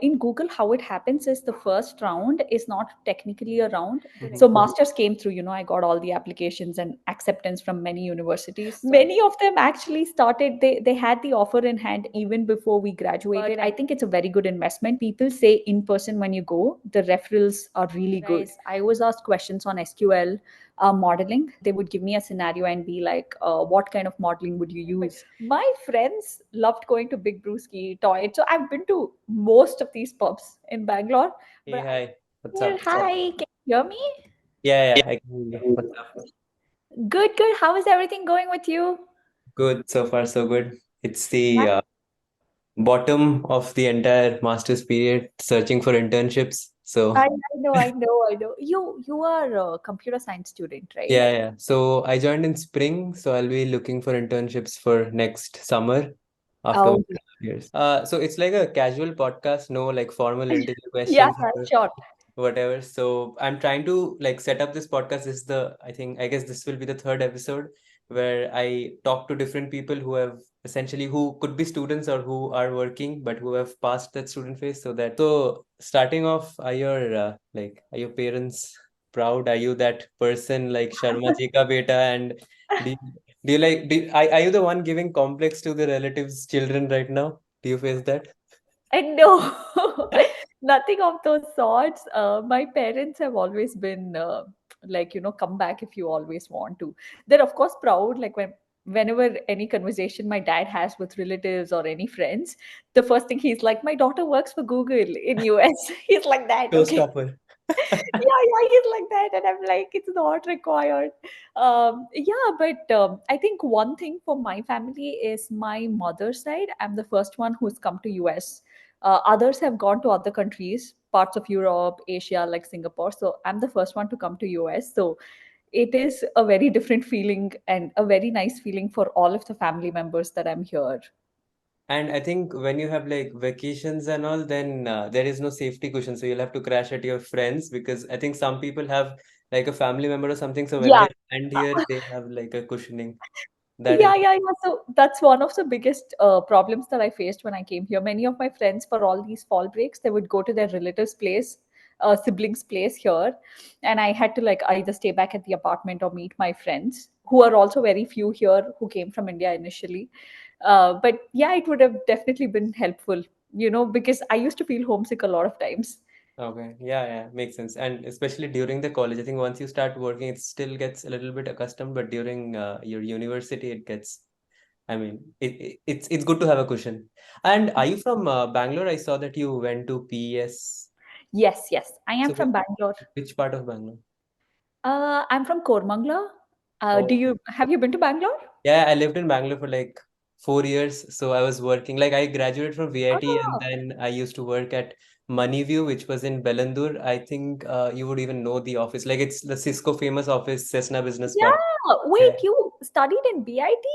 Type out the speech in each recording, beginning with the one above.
In Google, how it happens is the first round is not technically a round. So masters came through, I got all the applications and acceptance from many universities. Many of them actually started, they had the offer in hand even before we graduated. But I think it's a very good investment. People say in person when you go, the referrals are really good. I always ask questions on SQL modeling. They would give me a scenario and be like, what kind of modeling would you use? My friends loved going to Big Brewski, Toy. So I've been to most of these pubs in Bangalore. Hey, hi. What's Well, up? hi, can you hear me? Yeah, I can hear you. What's up? Good, good. How is everything going with you? Good. So far, so good. It's the bottom of the entire master's period, searching for internships. So, I know. You are a computer science student, right? yeah. So I joined in spring, so I'll be looking for internships for next summer after Oh, 1.5 years. So it's like a casual podcast, no like formal interview yeah, questions or sure. whatever. So I'm trying to like set up this podcast. This is I guess this will be the third episode where I talk to different people who have essentially who could be students or who are working but who have passed that student phase. So starting off, are your parents proud? Are you that person like Sharma ji ka beta? And do you, do you like are you the one giving complex to the relatives' children right now? Do you face that? And no, nothing of those sorts. My parents have always been like, come back if you always want to. They're of course proud. Like whenever any conversation my dad has with relatives or any friends, the first thing he's like, my daughter works for Google in US. He's like that. Okay. Showstopper. Yeah, he's like that, and I'm like, it's not required. Yeah, but I think one thing for my family is my mother's side. I'm the first one who's come to US. Others have gone to other countries, parts of Europe, Asia, like Singapore. So I'm the first one to come to US. So it is a very different feeling and a very nice feeling for all of the family members that I'm here. And I think when you have like vacations and all, then there is no safety cushion. So you'll have to crash at your friends because I think some people have like a family member or something. So when Yeah. they land here, they have like a cushioning. That is, Yeah. So that's one of the biggest problems that I faced when I came here. Many of my friends, for all these fall breaks, they would go to their relatives' place, siblings' place here, and I had to like either stay back at the apartment or meet my friends, who are also very few here, who came from India initially. But yeah, it would have definitely been helpful, because I used to feel homesick a lot of times. okay. Yeah, makes sense. And especially during the college, I think once you start working, it still gets a little bit accustomed, but during your university, it gets, I mean, it's good to have a cushion. And are you from Bangalore? I saw that you went to PES. Yes, I am So from Bangalore. which part of Bangalore? I'm from Kormangla. Do Oh. you have you been to Bangalore? Yeah, I lived in Bangalore for like 4 years. So I was working, like I graduated from VIT and Oh, then I used to work at Moneyview, which was in Bellandur. I think you would even know the office. Like it's the Cisco famous office, Cessna Business Park. yeah. Wait, Yeah. you studied in BIT?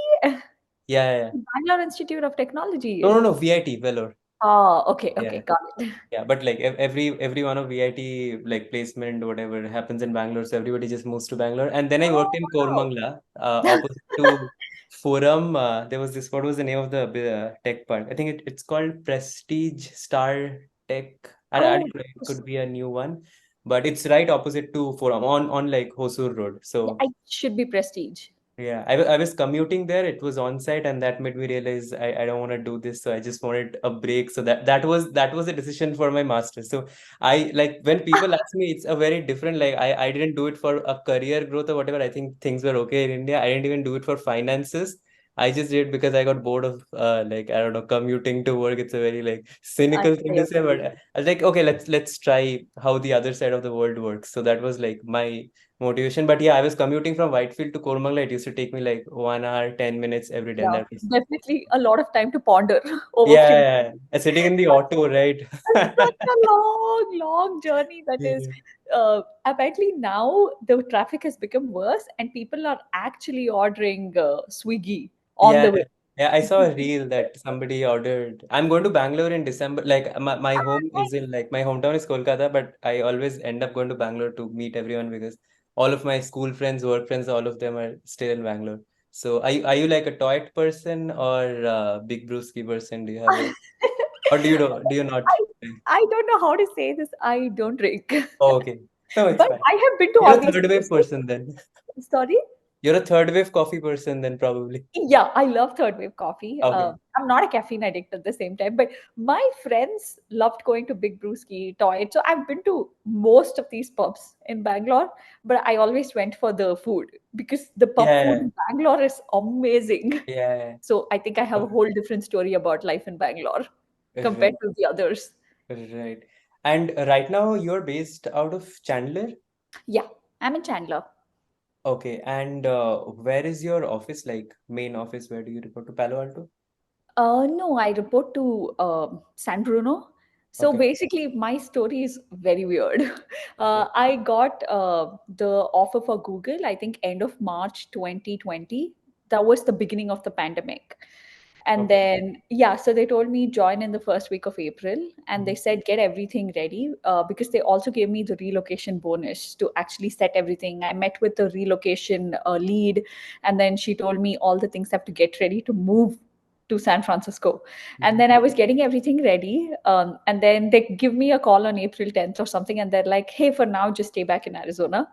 Yeah. Bangalore Institute of Technology. No, VIT, Vellore. Oh, okay, Yeah. got it. Yeah, but like every one of VIT like placement whatever happens in Bangalore, so everybody just moves to Bangalore. And then I worked in Oh, Kormangla, opposite to Forum. There was this. What was the name of the tech park? I think it's called Prestige Star Tech. I oh, don't know. It could be a new one, but it's right opposite to Forum on like Hosur Road. yeah, So I should be Prestige. yeah, I was commuting there. It was on site, and that made me realize I don't want to do this. So I just wanted a break. So that was a decision for my master's. So I like when people ask me, it's a very different. Like I didn't do it for a career growth or whatever. I think things were okay in India. I didn't even do it for finances. I just did it because I got bored of like I don't know commuting to work. It's a very like I cynical thing to say, but agree. I was like, okay, let's try how the other side of the world works. So that was like my motivation. But yeah, I was commuting from Whitefield to Kormangla. It used to take me like 1 hour, 10 minutes every day. And Yeah, that was, definitely a lot of time to ponder over yeah, few. yeah, yeah. Sitting in the auto, right? Such a long journey that is. Yeah. Apparently now the traffic has become worse, and people are actually ordering Swiggy on Yeah, the way. yeah. I saw a reel that somebody ordered. I'm going to Bangalore in December. Like my home is in like my hometown is Kolkata, but I always end up going to Bangalore to meet everyone because all of my school friends, work friends, all of them are still in Bangalore. So are you like a toy person or a big brewski person? Do you have a or do you not? I don't know how to say this. I don't drink. Oh, okay. No, it's But fine. I have been to You're all a these third wave places. person then. Sorry? You're a third wave coffee person then, probably. Yeah, I love third wave coffee. Okay. I'm not a caffeine addict at the same time, but my friends loved going to Big Brewski, Toy. So I've been to most of these pubs in Bangalore, but I always went for the food because the pub food Yeah, in Bangalore is amazing. yeah, So I think I have a whole different story about life in Bangalore yeah. compared to the others. Right. And right now you're based out of Chandler? Yeah, I'm in Chandler. Okay. And where is your office, like main office? Where do you report to? Palo Alto? No, I report to San Bruno. So Okay. basically, my story is very weird. Okay. I got the offer for Google, I think, end of March 2020. That was the beginning of the pandemic. And Okay. then, yeah, so they told me join in the first week of April. And they Mhm. said get everything ready because they also gave me the relocation bonus to actually set everything. I met with the relocation lead, and then she told me all the things I have to get ready to move to San Francisco. And Mhm. then I was getting everything ready. And then they give me a call on April 10th or something. And they're like, hey, for now, just stay back in Arizona.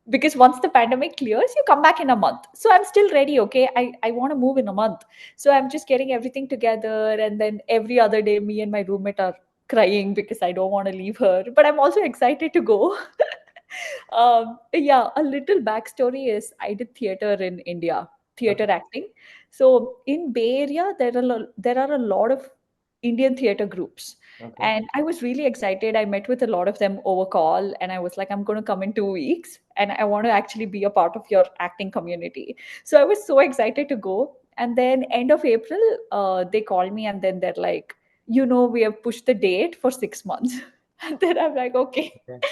Because once the pandemic clears, you come back in a month. So I'm still ready. Okay. I want to move in a month. So I'm just getting everything together. And then every other day, me and my roommate are crying because I don't want to leave her. But I'm also excited to go. Yeah, a little backstory is I did theater in India, theater Okay. acting. So in Bay Area, there are a lot of Indian theater groups, Okay. and I was really excited. I met with a lot of them over call, and I was like, I'm going to come in 2 weeks, and I want to actually be a part of your acting community. So I was so excited to go. And then end of April, they called me, and then they're like, we have pushed the date for 6 months. And then I'm like, okay. Okay.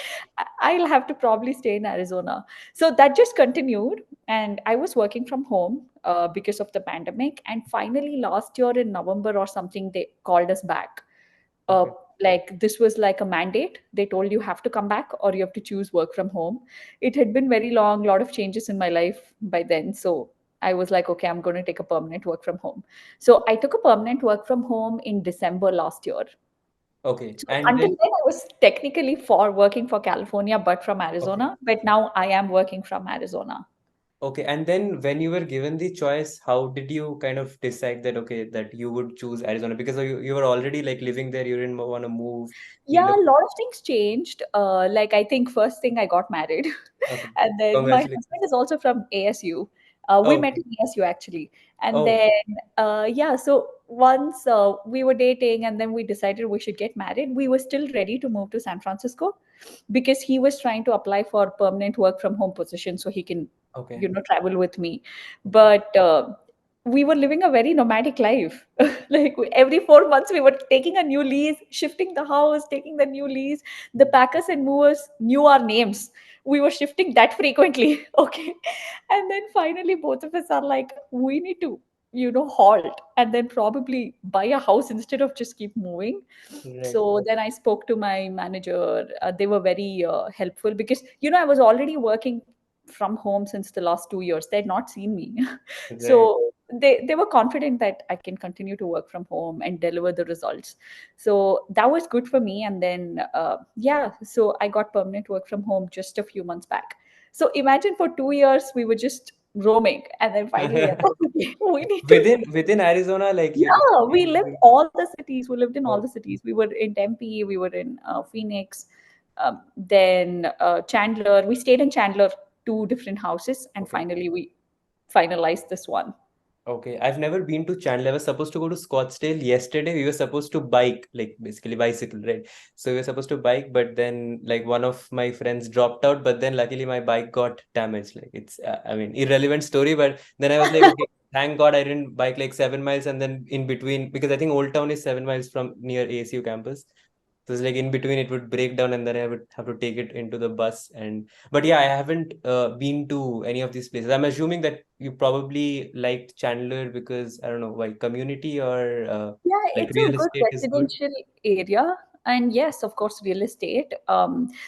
I'll have to probably stay in Arizona. So that just continued. And I was working from home because of the pandemic. And finally, last year in November or something, they called us back. Uh, Okay. like this was like a mandate. They told you have to come back or you have to choose work from home. It had been very long, a lot of changes in my life by then. So I was like, okay, I'm going to take a permanent work from home. So I took a permanent work from home in December last year. Okay. So And until then, then, I was technically for working for California, but from okay. Arizona. But now I am working from Arizona. Okay. And then when you were given the choice, how did you kind of decide that, okay, that you would choose Arizona? Because you were already like living there, you didn't want to move, Yeah, a relocate. lot of things changed. Like I think first thing I got married, Okay. and then my Congratulations. husband is also from ASU. We Oh, met okay. in ASU actually, and Oh, then yeah. So once we were dating, and then we decided we should get married. We were still ready to move to San Francisco because he was trying to apply for permanent work from home position so he can, okay. travel with me. Okay. But we were living a very nomadic life. Like every 4 months, we were taking a new lease, shifting the house, taking the new lease. The Mm. packers and movers knew our names. We were shifting that frequently. Okay. And then finally, both of us are like, we need to, halt and then probably buy a house instead of just keep moving. Right. So then I spoke to my manager. They were very helpful because, I was already working from home since the last 2 years. They had not seen me. Right. So they were confident that I can continue to work from home and deliver the results. So that was good for me. And then, yeah, so I got permanent work from home just a few months back. So imagine for 2 years, we were just roaming. And then finally, I thought, okay, we need to. Within Arizona, like you did. Yeah, we lived all the cities. We lived in all Oh, the cities. We were in Tempe, we were in Phoenix, then Chandler. We stayed in Chandler, two different houses, and okay. finally we finalized this one. Okay, I've never been to Chandler. I was supposed to go to Scottsdale yesterday. We were supposed to bike, like basically bicycle, right? So we were supposed to bike, but then like one of my friends dropped out. But then luckily my bike got damaged. Like it's, I mean, irrelevant story. But then I was like, okay, thank God I didn't bike like 7 miles, and then in between, because I think Old Town is 7 miles from near ASU campus. So it's like in between it would break down, and then I would have to take it into the bus. And but yeah, I haven't been to any of these places. I'm assuming that you probably liked Chandler because I don't know why community or Yeah, like it's a real good estate is good. residential area. And yes, of course, real estate.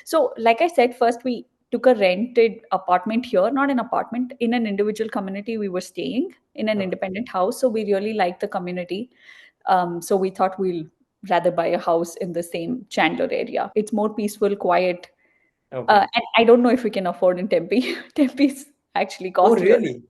So, like I said, first we took a rented apartment here, not an apartment, in an individual community. We were staying in an Okay. independent house. So, we really liked the community. So, we thought we'll rather buy a house in the same Chandler area. It's more peaceful, quiet. Okay. And I don't know if we can afford in Tempe. Tempe's actually Oh, costlier. really?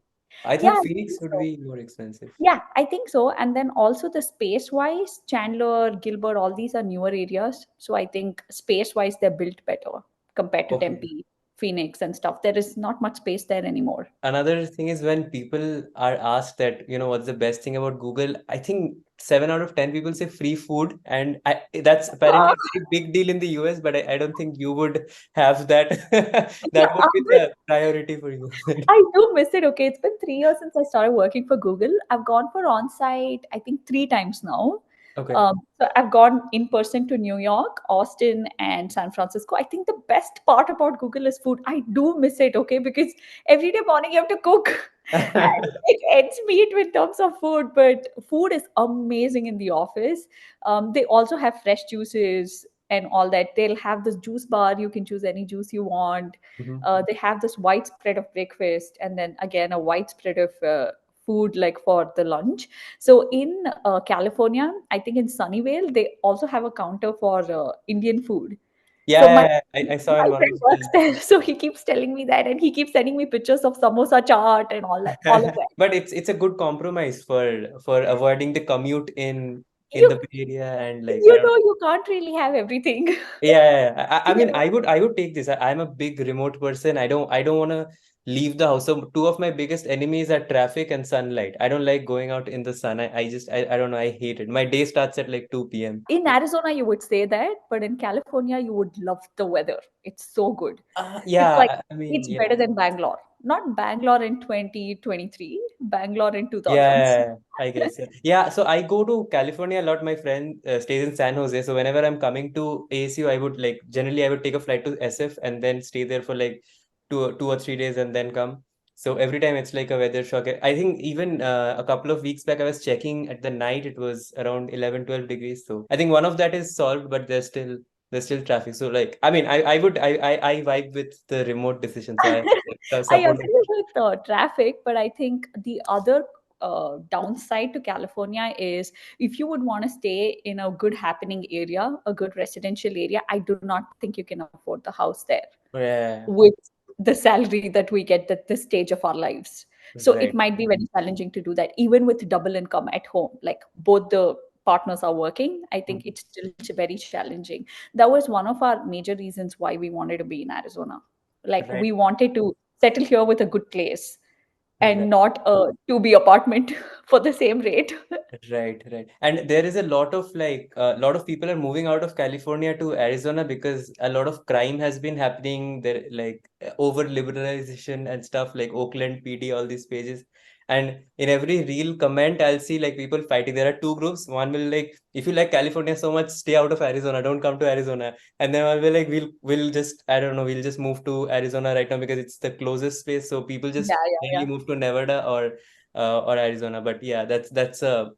I Yeah, thought I think Phoenix would so. be more expensive. Yeah, I think so. And then also the space wise, Chandler, Gilbert, all these are newer areas. So I think space wise, they're built better compared to Okay. Tempe, Phoenix, and stuff. There is not much space there anymore. Another thing is when people are asked that, what's the best thing about Google, I think 7 out of 10 people say free food, and that's apparently a very big deal in the US, but I don't think you would have that. Yeah, That would be the priority for you. I do miss it. Okay, it's been 3 years since I started working for Google. I've gone for on-site, I think 3 times now. Okay. So I've gone in person to New York, Austin, and San Francisco. I think the best part about Google is food. I do miss it, okay, because every day morning you have to cook. And it ends meet in terms of food, but food is amazing in the office. They also have fresh juices and all that. They'll have this juice bar. You can choose any juice you want. Mhm. They have this wide spread of breakfast, and then again a wide spread of food like for the lunch. So in California, I think in Sunnyvale, they also have a counter for Indian food. Yeah, So my yeah, yeah. I saw in my one of friend the works films. there, so he keeps telling me that, and he keeps sending me pictures of samosa chaat and all of that. But it's a good compromise for avoiding the commute in You the Bay Area, and like I you don't. know you can't really have everything. Yeah, yeah, yeah. I mean, Yeah. I would take this. I'm a big remote person. I don't want to leave the house. So two of my biggest enemies are traffic and sunlight. I don't like going out in the sun. I don't know. I hate it. My day starts at like 2 p.m. In Arizona, you would say that, but in California, you would love the weather. It's so good. It's like Yeah, I mean, it's yeah. better than Bangalore. Not Bangalore in 2023, Bangalore in 2000s. Yeah, I guess. Yeah. Yeah, so I go to California a lot. My friend stays in San Jose. So whenever I'm coming to ASU, I would like generally I would take a flight to SF and then stay there for like 2 or 3 days and then come. So every time it's like a weather shock. I think even a couple of weeks back, I was checking at the night, it was around 11, 12 degrees. So I think one of that is solved, but there's still traffic. So like, I mean, I vibe with the remote decision. So I I support it. agree with the traffic, but I think the other downside to California is if you would want to stay in a good happening area, a good residential area, I do not think you can afford the house there Yeah, with the salary that we get at this stage of our lives. So it right. might be very challenging to do that, even with double income at home. Like both the partners are working, I think it's still very challenging. That was one of our major reasons why we wanted to be in Arizona. Like Right. we wanted to settle here with a good place and Right. not a 2B apartment for the same rate. Right, right. And there is a lot of like a lot of people are moving out of California to Arizona because a lot of crime has been happening there, like over liberalization and stuff like Oakland PD, all these pages. And in every real comment, I'll see like people fighting. There are two groups. One will like, if you like California so much, stay out of Arizona, don't come to Arizona. And then one will like, we'll just I don't know, we'll just move to Arizona right now because it's the closest place. So people Yeah, just yeah, generally move to Nevada or Arizona. But yeah, that's a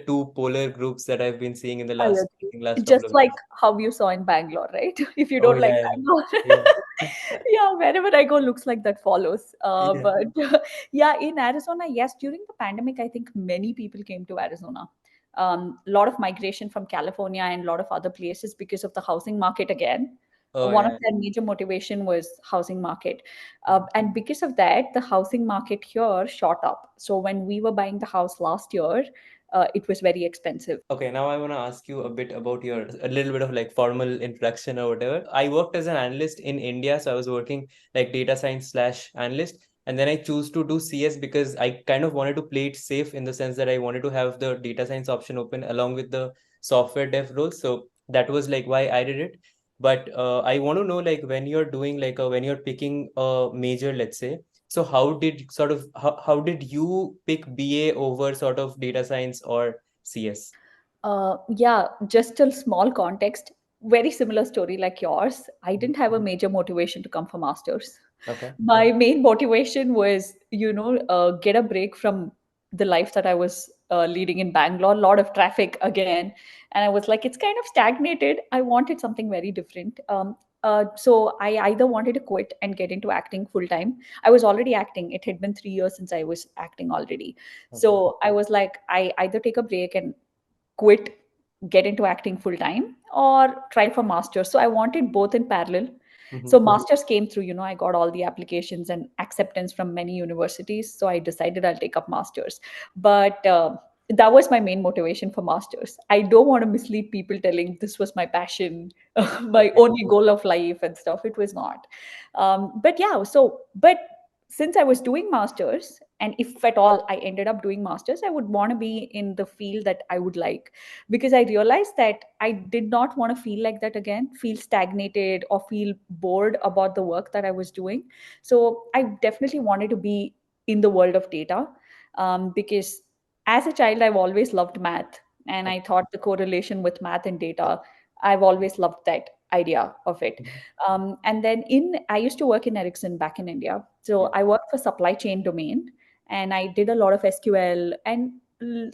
two polar groups that I've been seeing in the I last, I agree. think, last couple Just of like years. how you saw in Bangalore, right? If you Oh don't like yeah, Bangalore, yeah, yeah, wherever I go, looks like that follows. yeah. But yeah, in Arizona, yes, during the pandemic, I think many people came to Arizona. A lot of migration from California and a lot of other places because of the housing market again. Oh One of yeah. their major motivation was housing market. And because of that, the housing market here shot up. So when we were buying the house last year, it was very expensive. Okay, now I want to ask you a bit about your a little bit of like formal introduction or whatever. I worked as an analyst in India, so I was working like data science slash analyst, and then I choose to do CS because I kind of wanted to play it safe in the sense that I wanted to have the data science option open along with the software dev role. So that was like why I did it. But I want to know like when you're doing like when you're picking a major, let's say. So how did you pick BA over sort of data science or CS? Yeah, just a small context. Very similar story like yours. I Mhm. didn't have a major motivation to come for masters. Okay. My main motivation was, get a break from the life that I was leading in Bangalore. A lot of traffic again, and I was like, it's kind of stagnated. I wanted something very different. So I either wanted to quit and get into acting full time. I was already acting. It had been 3 years since I was acting already. Okay. So I was like, I either take a break and quit get into acting full time or try for masters. So I wanted both in parallel. So Mhm. masters came through, I got all the applications and acceptance from many universities. So I decided I'll take up masters. But that was my main motivation for masters. I don't want to mislead people telling this was my passion, my Okay. only goal of life and stuff. It was not. But yeah, but since I was doing masters, and if at all I ended up doing masters, I would want to be in the field that I would like, because I realized that I did not want to feel like that again, feel stagnated or feel bored about the work that I was doing. So I definitely wanted to be in the world of data, because as a child, I've always loved math. And I thought the correlation with math and data, I've always loved that idea of it. Mhm. And then I used to work in Ericsson back in India. So Yeah. I worked for supply chain domain, and I did a lot of SQL and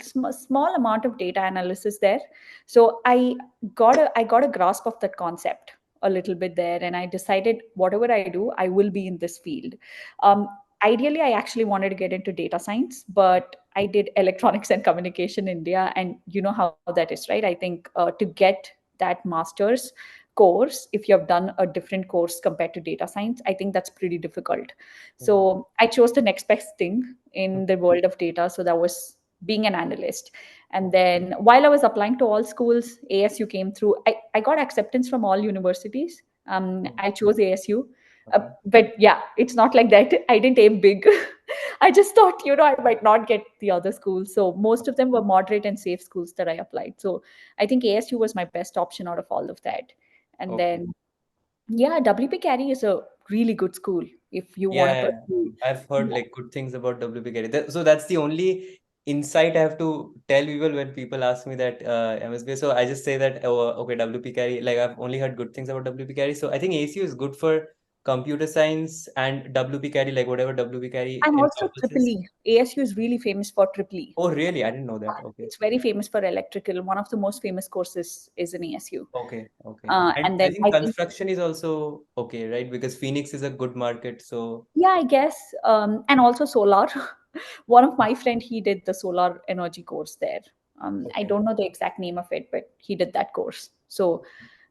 small amount of data analysis there. So I got a grasp of that concept a little bit there, and I decided whatever I do, I will be in this field. Um, Ideally, I actually wanted to get into data science, but I did electronics and communication in India, and you know how that is, right? I think to get that master's course, if you have done a different course compared to data science, I think that's pretty difficult. Yeah. So I chose the next best thing in the world of data. So that was being an analyst. And then while I was applying to all schools, ASU came through. I got acceptance from all universities. Oh, I chose ASU. okay. But yeah, it's not like that. I didn't aim big. I just thought, I might not get the other schools. So most of them were moderate and safe schools that I applied. So I think ASU was my best option out of all of that. And Okay. then, yeah, WP Carey is a really good school if you want to Yeah, pursue. I've heard Yeah. like good things about WP Carey. So that's the only insight I have to tell people when people ask me that MSBA. So I just say that, oh, okay, WP Carey. Like I've only heard good things about WP Carey. So I think ACU is good for computer science, and WP Carey, like whatever WP Carey And also Triple encompasses. E. ASU is really famous for Triple E. Oh, really? I didn't know that. Okay. It's very famous for electrical. One of the most famous courses is in ASU. Okay. Okay. And And I then think I think, construction is also okay, right? Because Phoenix is a good market. So yeah, I guess, and also solar. One of my friend, he did the solar energy course there. I okay. don't know the exact name of it, but he did that course. So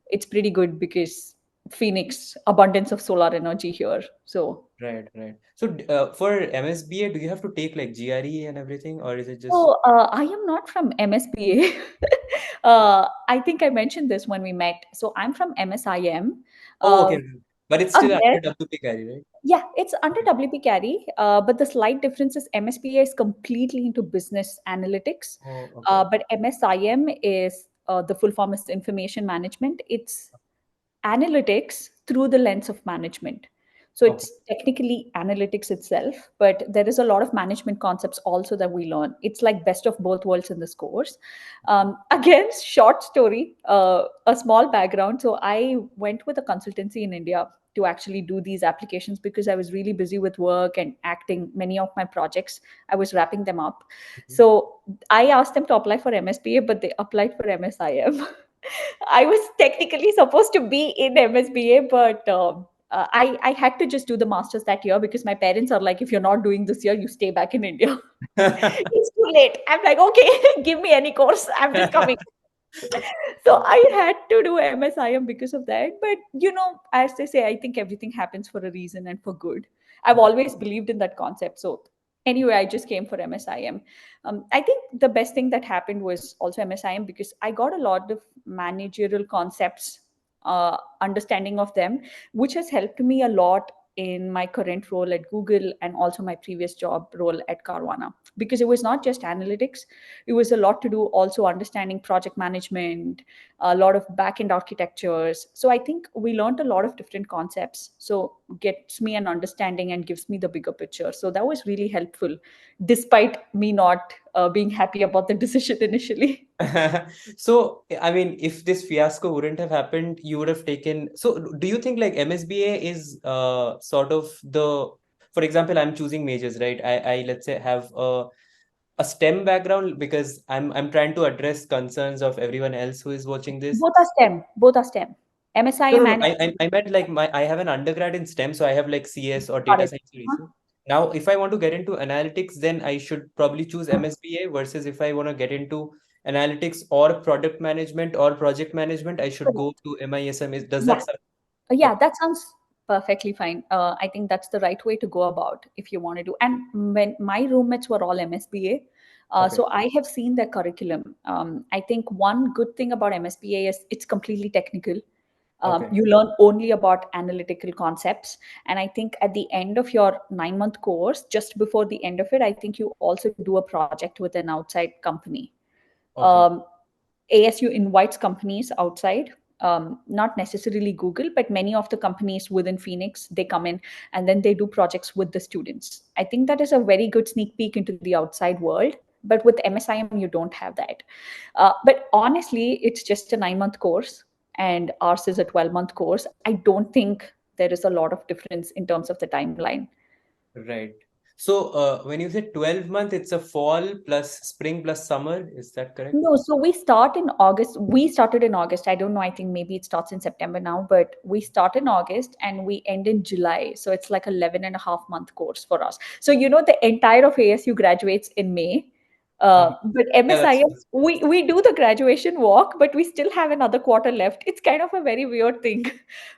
it's pretty good because Phoenix, abundance of solar energy here. So Right, right. So, for MSBA, do you have to take like GRE and everything, or is it just? I am not from MSBA. I think I mentioned this when we met. So I'm from MSIM. Oh, Uh, okay. But it's still Again, under WP carry, right? yeah, it's under Okay. WP Carry, but the slight difference is MSBA is completely into business analytics, Oh, okay. but MSIM is the full form is information management. It's analytics through the lens of management. So Okay. it's technically analytics itself, but there is a lot of management concepts also that we learn. It's like best of both worlds in this course. Again, short story, a small background. So I went with a consultancy in India to actually do these applications because I was really busy with work and acting. Many of my projects, I was wrapping them up. Mhm. So I asked them to apply for MSBA, but they applied for MSIM. I was technically supposed to be in MSBA, but I had to just do the masters that year because my parents are like, if you're not doing this year, you stay back in India. It's too late. I'm like, okay, give me any course. I'm just coming. So I had to do MSIM because of that. But as they say, I think everything happens for a reason and for good. I've always believed in that concept. So anyway, I just came for MSIM. I think the best thing that happened was also MSIM because I got a lot of managerial concepts, understanding of them, which has helped me a lot in my current role at Google and also my previous job role at Carvana, because it was not just analytics. It was a lot to do also understanding project management, a lot of back-end architectures. So I think we learned a lot of different concepts. So gets me an understanding and gives me the bigger picture. So that was really helpful, despite me not being happy about the decision initially. So, I mean, if this fiasco wouldn't have happened, you would have taken. So, do you think like MSBA is sort of the, for example, I'm choosing majors, right? I let's say have a STEM background because I'm trying to address concerns of everyone else who is watching this. Both are STEM. Both are STEM. No, no, MSIM no. and I meant like I have an undergrad in STEM, so I have like CS or got data it. science research. Now, if I want to get into analytics, then I should probably choose MSBA versus if I want to get into analytics or product management or project management, I should go Correct. to MISM. Does that Yeah. sound Yeah, okay? that sounds perfectly fine. I think that's the right way to go about if you want to do. And when my roommates were all MSBA, Okay. so I have seen their curriculum. I think one good thing about MSBA is it's completely technical. Okay. You learn only about analytical concepts. And I think at the end of your 9-month course, just before the end of it, I think you also do a project with an outside company. Okay. Um, ASU invites companies outside, not necessarily Google, but many of the companies within Phoenix, they come in and then they do projects with the students. I think that is a very good sneak peek into the outside world. But with MSIM, you don't have that. But honestly, it's just a 9-month course, and ours is a 12-month course. I don't think there is a lot of difference in terms of the timeline. Right. So, when you say 12 month, it's a fall plus spring plus summer. Is that correct? No, so we start in August. We started in August. I don't know. I think maybe it starts in September now, but we start in August and we end in July. So it's like 11 and a half month course for us. So, the entire of ASU graduates in May. Uh-huh. But Yeah, MSIS, we do the graduation walk, but we still have another quarter left. It's kind of a very weird thing.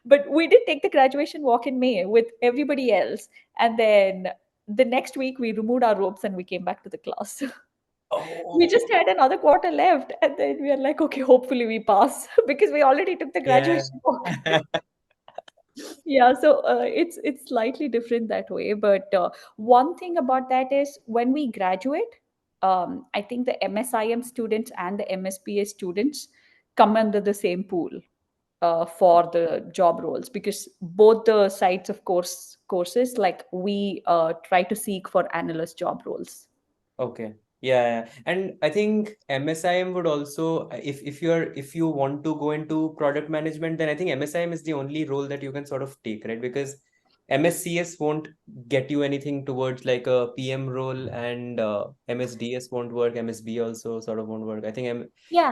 But we did take the graduation walk in May with everybody else. And then the next week we removed our robes and we came back to the class. We oh, just had another quarter left, and then we are like, okay, hopefully we pass because we already took the yeah. graduation walk. Yeah, so it's slightly different that way. But one thing about that is when we graduate, I think the MSIM students and the MSPA students come under the same pool for the job roles, because both the sides of courses, like we try to seek for analyst job roles. Okay. Yeah, yeah. And I think MSIM would also, if you want to go into product management, then I think MSIM is the only role that you can sort of take, right? Because MSCS won't get you anything towards like a PM role, and MSDS won't work. MSB also sort of won't work. I think Yeah,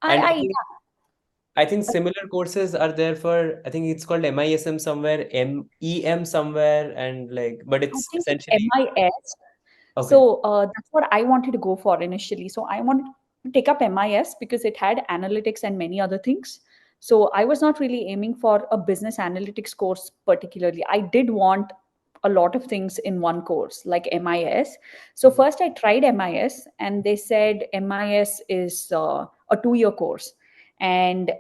I, and I yeah, I think similar courses are there for, I think it's called MISM somewhere, MEM somewhere, and like, but I it's think it's essentially MIS. okay. So that's what I wanted to go for initially. So I wanted to take up MIS because it had analytics and many other things. So I was not really aiming for a business analytics course particularly. I did want a lot of things in one course, like MIS. So Mhm. first I tried MIS, and they said MIS is a 2-year course. And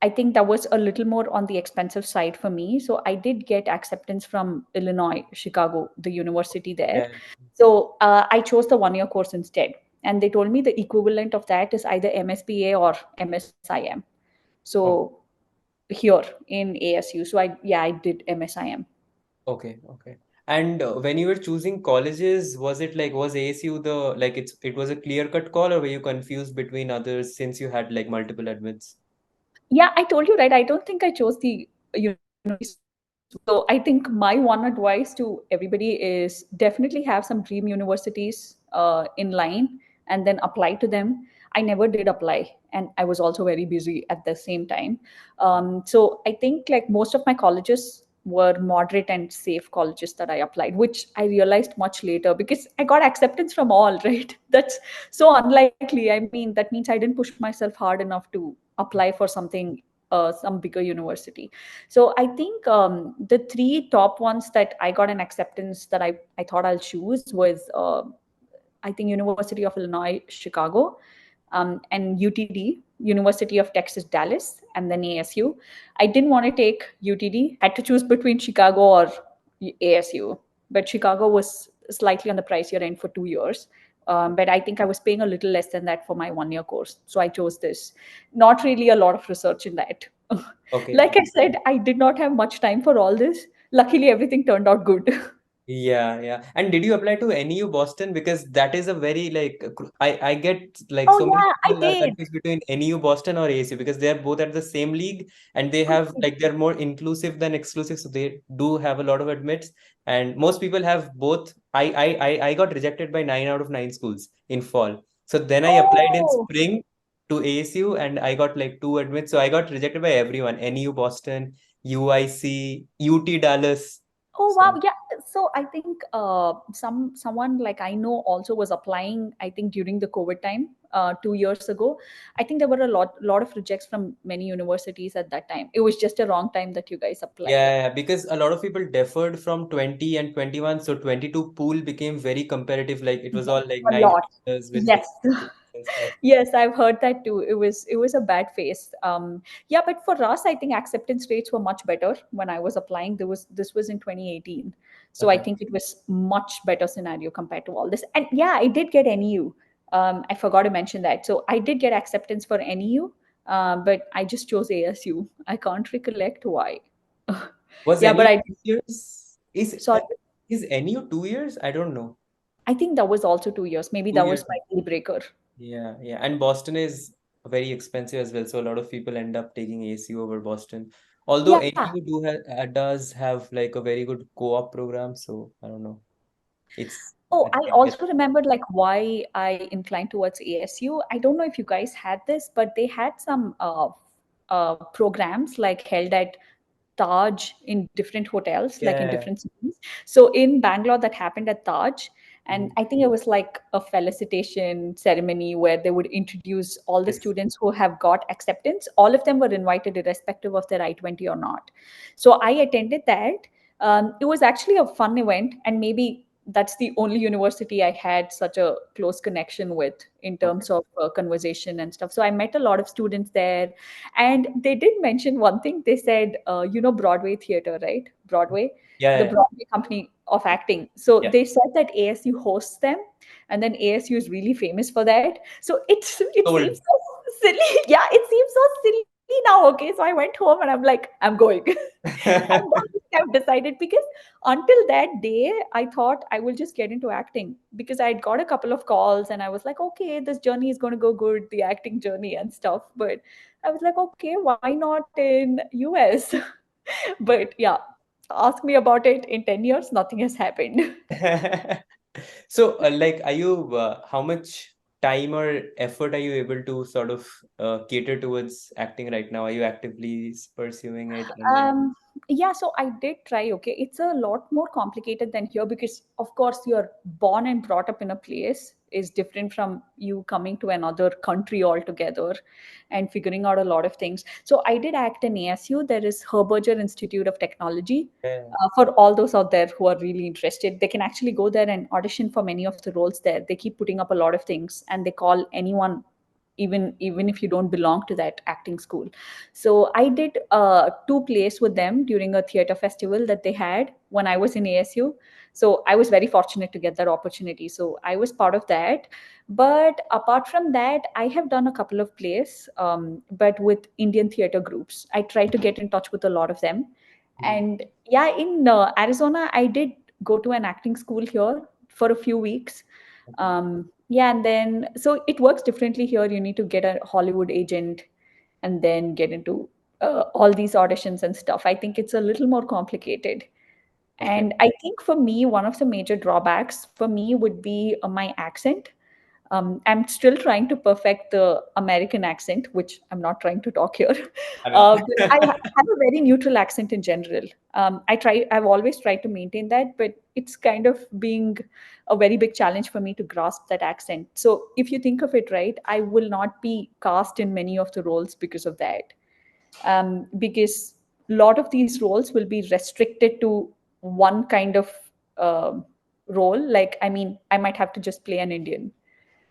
I think that was a little more on the expensive side for me. So I did get acceptance from Illinois, Chicago, the university there. Yeah. So I chose the 1-year course instead. And they told me the equivalent of that is either MSBA or MSIM. Oh, So here in ASU. So I did MSIM. okay, okay. And when you were choosing colleges, was it like, was ASU the like it was a clear-cut call, or were you confused between others since you had like multiple admits? Yeah, I told you, right? I don't think I chose the university. So I think my one advice to everybody is definitely have some dream universities in line and then apply to them. I never did apply, and I was also very busy at the same time. So I think like most of my colleges were moderate and safe colleges that I applied, which I realized much later because I got acceptance from all, right? That's so unlikely. I mean, that means I didn't push myself hard enough to apply for something, some bigger university. So I think the three top ones that I got an acceptance that I thought I'll choose was I think University of Illinois, Chicago, and UTD, University of Texas, Dallas, and then ASU. I didn't want to take UTD. Had to choose between Chicago or ASU, but Chicago was slightly on the pricier end for 2 years. But I think I was paying a little less than that for my 1-year course, so I chose this. Not really a lot of research in that. Okay. Like I said, I did not have much time for all this. Luckily, everything turned out good. Yeah, yeah. And did you apply to NEU Boston? Because that is a very like I get like Oh so many yeah, I people are did. confused between NEU Boston or ASU because they are both at the same league, and they have Okay. like they're more inclusive than exclusive, so they do have a lot of admits. And most people have both. I got rejected by 9 out of 9 schools in fall. So then I applied in Oh, spring to ASU and I got like two admits. So I got rejected by everyone. NEU Boston, UIC, UT Dallas. Oh So wow, yeah. So I think someone like I know also was applying. I think during the COVID time, 2 years ago. I think there were a lot of rejects from many universities at that time. It was just a wrong time that you guys applied. yeah, because a lot of people deferred from 20 and 21, so 22 pool became very competitive. Like it was Yes, all like a lot. 90 with Yes. 60 and stuff. Yes, I've heard that too. It was a bad phase. Yeah, but for us, I think acceptance rates were much better when I was applying. This was in 2018, so I Okay. think it was much better scenario compared to all this. And yeah, I did get NEU. I forgot to mention that. So I did get acceptance for NEU, but I just chose ASU. I can't recollect why. Was Yeah, but any I 2 years? sorry. Is any 2 years? I don't know. I think that was also 2 years. Maybe that 2 years. was my deal breaker. Yeah, yeah. And Boston is very expensive as well, so a lot of people end up taking ACU over Boston. Although Yeah. ACU does have like a very good co-op program, so I don't know. It's Oh, I I think I get also remembered like why I inclined towards ASU. I don't know if you guys had this, but they had some programs like held at Taj in different hotels, like in yeah. different cities. So in Bangalore, that happened at Taj. And Mhm. I think it was like a felicitation ceremony where they would introduce all the Yes. students who have got acceptance. All of them were invited, irrespective of their I-20 or not. So I attended that. It was actually a fun event, and maybe that's the only university I had such a close connection with in Okay. terms of conversation and stuff. So I met a lot of students there, and they did mention one thing. They said, Broadway theater, right? Broadway, Yeah, the yeah, Broadway company of acting. So yeah. they said that ASU hosts them, and then ASU is really famous for that. So it Sold. seems so silly. Yeah, it seems so silly now. Okay, so I went home and I'm like, I'm going. And then I've decided because until that day, I thought I will just get into acting because I'd got a couple of calls and I was like, okay, this journey is going to go good, the acting journey and stuff. But I was like, okay, why not in US? But yeah, ask me about it in 10 years, nothing has happened. So, like, how much time or effort are you able to sort of cater towards acting right now? Are you actively pursuing it? And then, Um, yeah, so I did try. Okay, it's a lot more complicated than here because, of course, you're born and brought up in a place is different from you coming to another country altogether and figuring out a lot of things. So I did act in ASU. There is Herberger Institute of Technology. yeah, For all those out there who are really interested, they can actually go there and audition for many of the roles there. They keep putting up a lot of things and they call anyone, even if you don't belong to that acting school. So I did two plays with them during a theater festival that they had when I was in ASU. So I was very fortunate to get that opportunity. So I was part of that. But apart from that, I have done a couple of plays, but with Indian theater groups. I tried to get in touch with a lot of them. mhm, And yeah, in Arizona, I did go to an acting school here for a few weeks. okay. Yeah, and then so it works differently here. You need to get a Hollywood agent and then get into all these auditions and stuff. I think it's a little more complicated. Okay. And I think for me, one of the major drawbacks for me would be my accent. I'm still trying to perfect the American accent, which I'm not trying to talk here. I know. But I have a very neutral accent in general. I've always tried to maintain that, but it's kind of being a very big challenge for me to grasp that accent. So if you think of it right, I will not be cast in many of the roles because of that. Because a lot of these roles will be restricted to one kind of um role. Like, I mean, I might have to just play an Indian.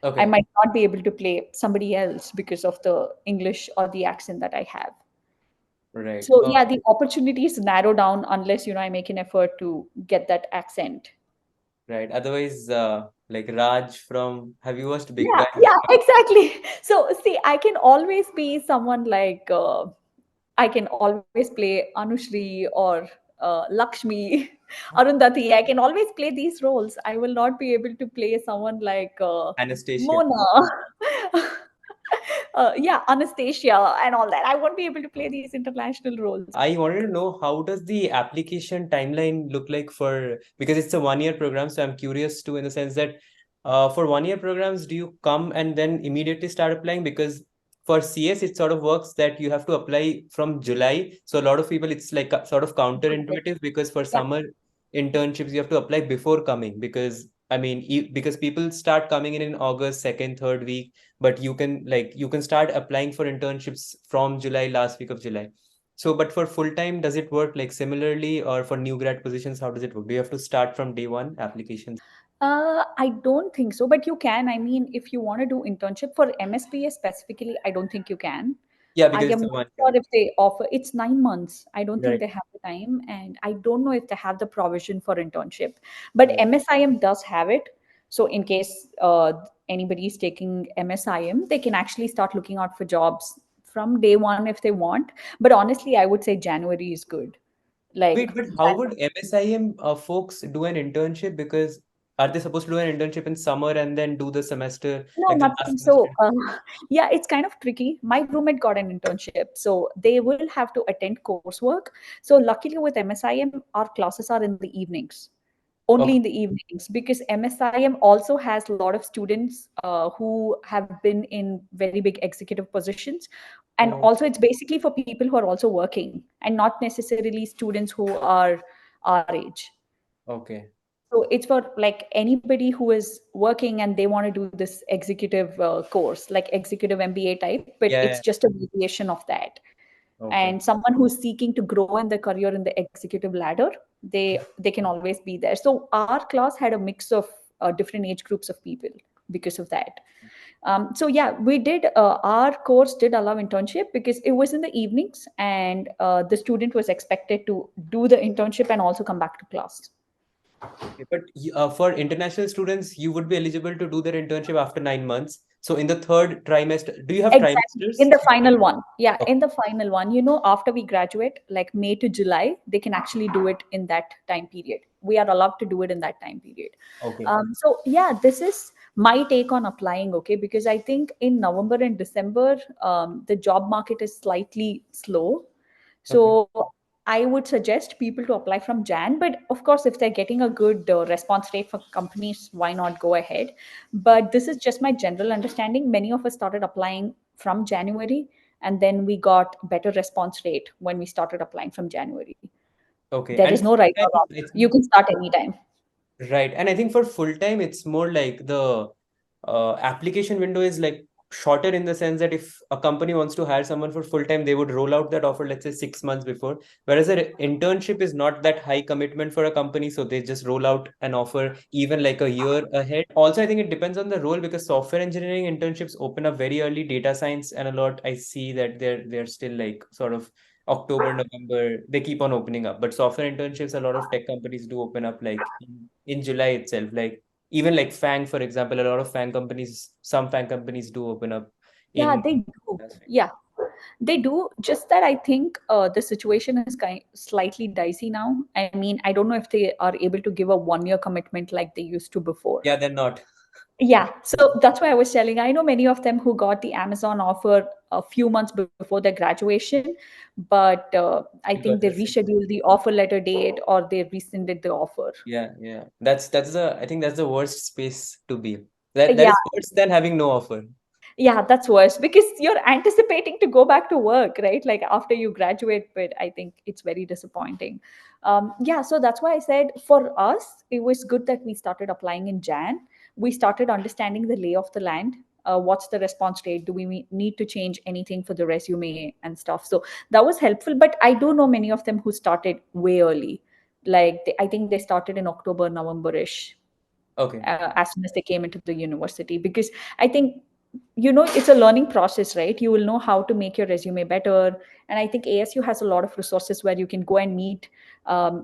I Okay. might not be able to play somebody else because of the English or the accent that I have. Right. So Oh, yeah, the opportunities narrow down unless I make an effort to get that accent. right. Otherwise, like Raj from, have you watched Big Yeah, Bang? yeah, exactly. So see, I can always be someone like I can always play Anushri or Lakshmi, Arundhati. I can always play these roles. I will not be able to play someone like Anastasia. Mona. Yeah, Anastasia and all that. I won't be able to play these international roles. I wanted to know how does the application timeline look like for, because it's a 1 year program, so I'm curious too in the sense that for 1 year programs, do you come and then immediately start applying? Because for CS, it sort of works that you have to apply from July. So a lot of people, it's like sort of Got it. counterintuitive because for Yeah. summer, internships you have to apply before coming? Because I mean, because people start coming in August, second, third week, but you can start applying for internships from July, last week of July. So, but for full time, does it work like similarly, or for new grad positions, how does it work? Do you have to start from day one applications? I don't think so, but you can. I mean, if you want to do internship for MSPA specifically, I don't think you can. Yeah, I because am it's a not 1 year. sure if they offer. It's 9 months. I don't think Right. they have the time, and I don't know if they have the provision for internship. But Right. MSIM does have it. So in case anybody is taking MSIM, they can actually start looking out for jobs from day one if they want. But honestly, I would say January is good. Like Wait, but how would MSIM folks do an internship? Because are they supposed to do an internship in summer and then do the semester, No, like the last nothing. semester? So, yeah, it's kind of tricky. My roommate got an internship, so they will have to attend coursework. So, luckily with MSIM, our classes are in the evenings, only Okay. in the evenings, because MSIM also has a lot of students who have been in very big executive positions. And Oh, also, it's basically for people who are also working and not necessarily students who are our age. okay. So it's for like anybody who is working and they want to do this executive course, like executive MBA type, but Yeah, it's yeah. just a variation of that. Okay. And someone who's seeking to grow in their career in the executive ladder, they can always be there. So our class had a mix of different age groups of people because of that. So yeah, we did our course did allow internship because it was in the evenings, and the student was expected to do the internship and also come back to class. Okay. But for international students, you would be eligible to do their internship after 9 months. So in the third trimester, do you have Exactly. trimesters? In the final one. Yeah, Okay. in the final one. After we graduate, like May to July, they can actually do it in that time period. We are allowed to do it in that time period. Okay. So, yeah, this is my take on applying, okay? Because I think in November and December, the job market is slightly slow. Okay. So I would suggest people to apply from Jan. But of course, if they're getting a good response rate for companies, why not go ahead? But this is just my general understanding. Many of us started applying from January, and then we got better response rate when we started applying from January. Okay. There And is no full right or time, wrong. I You think, can start anytime. right. And I think for full time, it's more like the application window is like shorter in the sense that if a company wants to hire someone for full time, they would roll out that offer, let's say 6 months before. Whereas an internship is not that high commitment for a company, so they just roll out an offer even like a year ahead. Also, I think it depends on the role because software engineering internships open up very early. Data science and a lot, I see that they're still like sort of October, November, they keep on opening up. But software internships, a lot of tech companies do open up like in July itself. Like even like Fang, for example, a lot of Fang companies, some Fang companies do open up Yeah, in they do. last week. Yeah, they do. Just that I think the situation is slightly dicey now. I mean, I don't know if they are able to give a 1 year commitment like they used to before. Yeah, they're not. Yeah, so that's why I was telling. I know many of them who got the Amazon offer a few months before their graduation, but I It think got they rescinded. rescheduled the offer letter date or they rescinded the offer. Yeah, yeah. That's the I think that's the worst space to be. That Yeah, is worse than having no offer. yeah, that's worse because you're anticipating to go back to work, right? Like after you graduate, but I think it's very disappointing. Yeah, so that's why I said for us, it was good that we started applying in Jan. We started understanding the lay of the land. What's the response rate? Do we need to change anything for the resume and stuff? So that was helpful. But I do know many of them who started way early. Like I think they started in October, November ish, Okay. as soon as they came into the university, because I think it's a learning process, right? You will know how to make your resume better. And I think ASU has a lot of resources where you can go and meet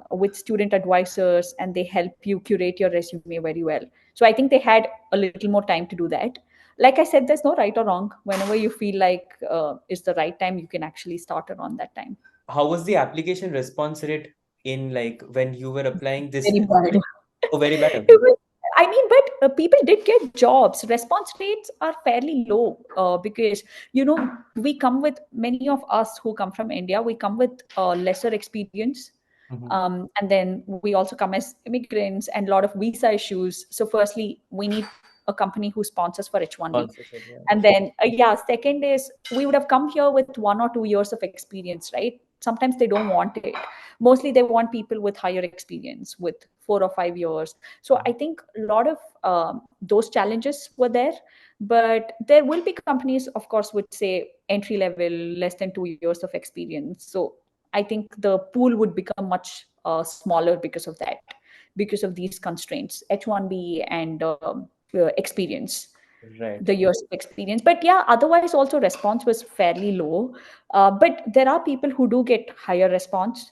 with student advisors, and they help you curate your resume very well. So I think they had a little more time to do that. Like I said, there's no right or wrong. Whenever you feel like it's the right time, you can actually start around that time. How was the application response rate in like when you were applying this? Very bad. Oh, very bad. It Okay. was- I mean, but people did get jobs. Response rates are fairly low because, we come with many of us who come from India, we come with lesser experience. Mhm. And then we also come as immigrants and a lot of visa issues. So, firstly, we need a company who sponsors for H1B. Sponsorship, yeah. And then, yeah, second is we would have come here with 1 or 2 years of experience, right? Sometimes they don't want it. Mostly they want people with higher experience, with 4 or 5 years. So I think a lot of those challenges were there. But there will be companies, of course, would say entry level, less than 2 years of experience. So I think the pool would become much smaller because of that, because of these constraints, H1B and experience, Right. the years of experience. But yeah, otherwise also response was fairly low. But there are people who do get higher response.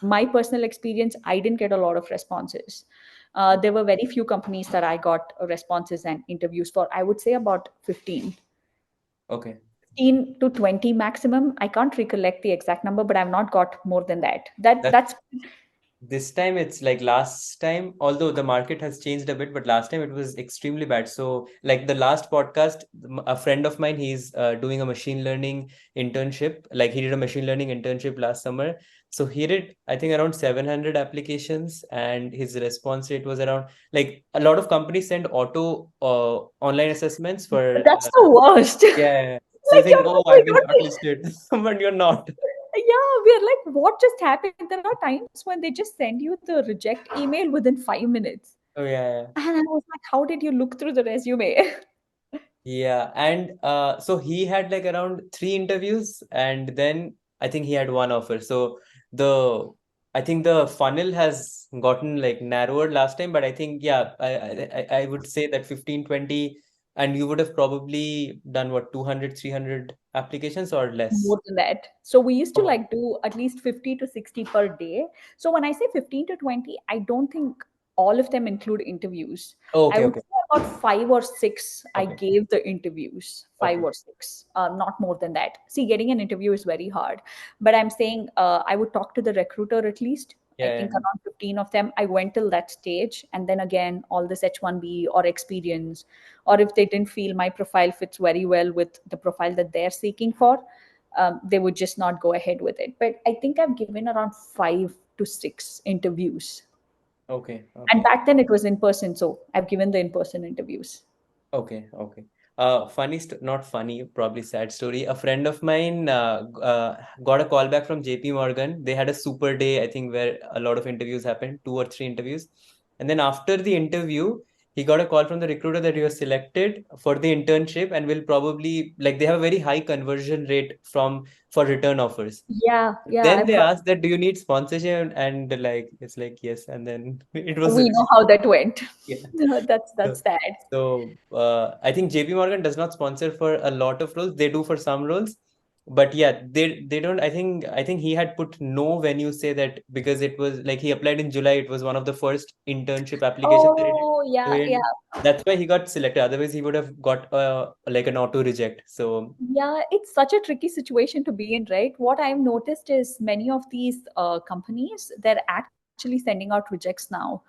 My personal experience, I didn't get a lot of responses. There were very few companies that I got responses and interviews for. I would say about 15. Okay. 15 to 20 maximum. I can't recollect the exact number, but I've not got more than that. That's That's This time it's like last time, although the market has changed a bit, but last time it was extremely bad. So, like the last podcast, a friend of mine, he's doing a machine learning internship. Like he did a machine learning internship last summer. So he did, I think, around 700 applications, and his response rate was around, like, a lot of companies send auto online assessments for that's the worst. yeah. So you Like, think, oh, I've been you're shortlisted, but you're not. yeah, we're like, what just happened? There are times when they just send you the reject email within 5 minutes. Oh yeah. And I was like, how did you look through the resume? Yeah, and so he had like around three interviews, and then I think he had one offer. So the I think the funnel has gotten like narrower last time, but I think yeah, I would say that 15, 20, and you would have probably done what, 200, 300 applications or less. More than that. So we used to Oh, like do at least 50 to 60 per day. So when I say 15 to 20, I don't think all of them include interviews. I okay, would okay, say about 5 or 6 I okay, gave the interviews, five okay. or six, not more than that. See, getting an interview is very hard. But I'm saying I would talk to the recruiter at least. I Yeah, think yeah. around 15 of them, I went till that stage. And then again, all this H1B or experience, or if they didn't feel my profile fits very well with the profile that they're seeking for, they would just not go ahead with it. But I think I've given around 5 to 6 interviews. Okay, And okay. back then it was in person. So I've given the in person interviews. Okay, okay. Not funny, probably sad story. A friend of mine got a call back from JP Morgan. They had a super day, I think, where a lot of interviews happened, two or three interviews. And then after the interview, he got a call from the recruiter that he was selected for the internship and will probably, like, they have a very high conversion rate for return offers. Yeah, yeah, Then I've they heard. asked that, do you need sponsorship? And like, it's like, yes. And then it was, We know how that went. yeah. That's sad. I think JP Morgan does not sponsor for a lot of roles. They do for some roles, but yeah, they don't. I think he had put no when you say that, because it was like he applied in July. It was one of the first internship applications that he did. Oh, So yeah, yeah. that's why he got selected. Otherwise, he would have got like an auto reject. So Yeah, it's such a tricky situation to be in, right? What I've noticed is many of these companies, they're actually sending out rejects now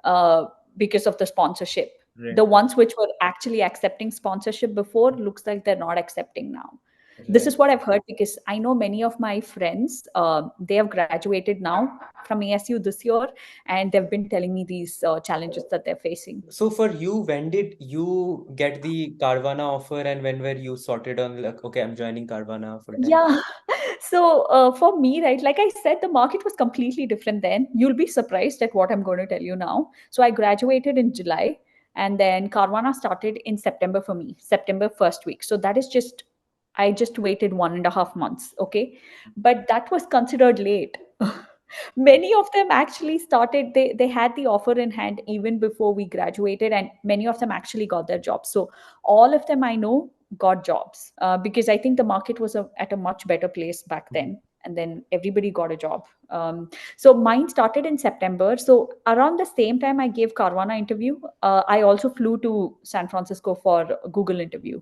uh, because of the sponsorship. The right, ones which were actually accepting sponsorship before looks like they're not accepting now. This right. is what I've heard because I know many of my friends, they have graduated now from ASU this year, and they've been telling me these challenges that they're facing. So for you, when did you get the Carvana offer, and when were you sorted on like, okay, I'm joining Carvana full time? Yeah. So for me, right, like I said, the market was completely different then. You'll be surprised at what I'm going to tell you now. So I graduated in July, and then Carvana started in September for me, September first week. So that is just, I just waited 1.5 months. Okay. But that was considered late. Many of them actually started, they had the offer in hand even before we graduated, and many of them actually got their jobs. So all of them I know got jobs because I think the market was at a much better place back then. And then everybody got a job. So mine started in September. So around the same time I gave Carvana interview, I also flew to San Francisco for Google interview.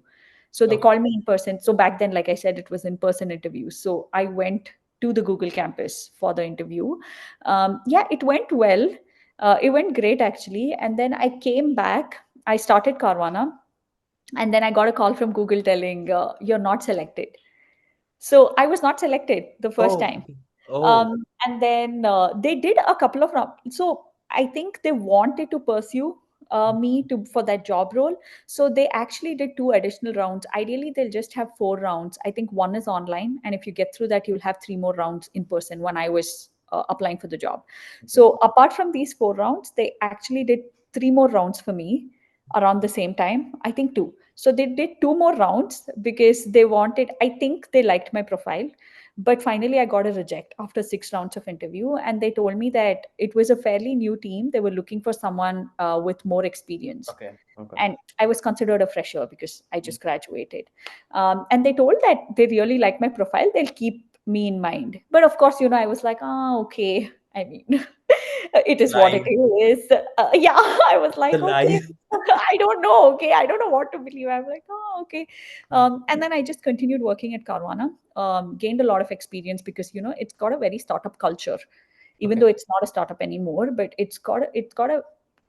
So they Okay. called me in person. So back then, like I said, it was in person interviews. So I went to the Google campus for the interview. Yeah, it went well. It went great actually. And then I came back. I started Carvana, and then I got a call from Google telling you're not selected. So I was not selected the first Oh, time. oh, And then they did a couple of rounds. So I think they wanted to pursue me to for that job role. So they actually did 2 additional rounds. Ideally, they'll just have 4 rounds. I think one is online, and if you get through that, you'll have 3 more rounds in person. When I was applying for the job. So apart from these 4 rounds, they actually did 3 more rounds for me around the same time. I think two. So they did 2 more rounds because they wanted. I think they liked my profile, but finally I got a reject after 6 rounds of interview, and they told me that it was a fairly new team. They were looking for someone with more experience. Okay. Okay. And I was considered a fresher because I just graduated. And they told that they really like my profile. They'll keep me in mind. But of course, I was like, oh, okay. I mean, it is what it Lie. is. Yeah, I was The like, okay. lie. I don't know. Okay, I don't know what to believe. I'm like, oh, okay. And then I just continued working at Carvana. Gained a lot of experience because it's got a very startup culture, even Okay. though it's not a startup anymore. But it's got a